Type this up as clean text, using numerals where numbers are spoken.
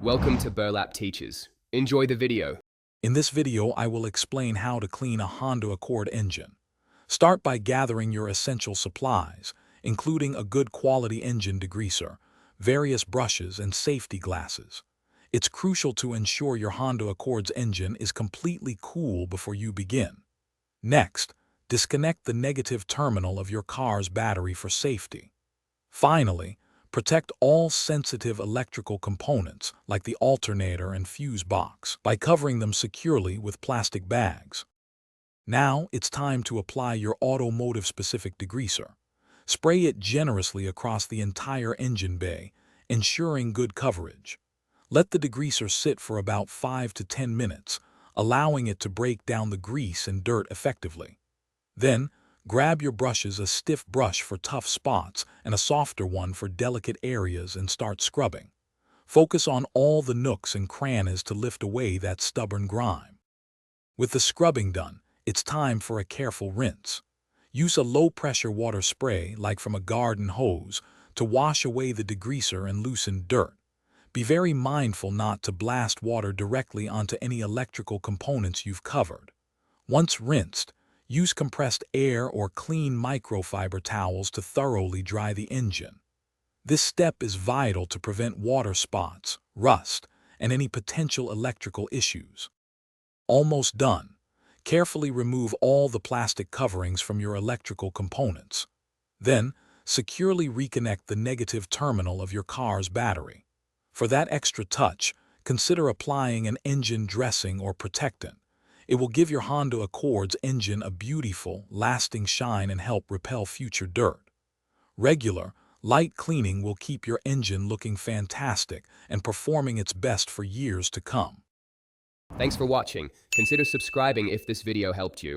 Welcome to Burlap Teachers. Enjoy the video. In this video, I will explain how to clean a Honda Accord engine. Start by gathering your essential supplies, including a good quality engine degreaser, various brushes, and safety glasses. It's crucial to ensure your Honda Accord's engine is completely cool before you begin. Next, disconnect the negative terminal of your car's battery for safety. Finally, protect all sensitive electrical components like the alternator and fuse box by covering them securely with plastic bags. Now it's time to apply your automotive-specific degreaser. Spray it generously across the entire engine bay, ensuring good coverage. Let the degreaser sit for about 5 to 10 minutes, allowing it to break down the grease and dirt effectively. Then, grab your brushes, a stiff brush for tough spots and a softer one for delicate areas, and start scrubbing. Focus on all the nooks and crannies to lift away that stubborn grime. With the scrubbing done, it's time for a careful rinse. Use a low-pressure water spray, like from a garden hose, to wash away the degreaser and loosen dirt. Be very mindful not to blast water directly onto any electrical components you've covered. Once rinsed, use compressed air or clean microfiber towels to thoroughly dry the engine. This step is vital to prevent water spots, rust, and any potential electrical issues. Almost done. Carefully remove all the plastic coverings from your electrical components. Then, securely reconnect the negative terminal of your car's battery. For that extra touch, consider applying an engine dressing or protectant. It will give your Honda Accord's engine a beautiful, lasting shine and help repel future dirt. Regular, light cleaning will keep your engine looking fantastic and performing its best for years to come. Thanks for watching. Consider subscribing if this video helped you.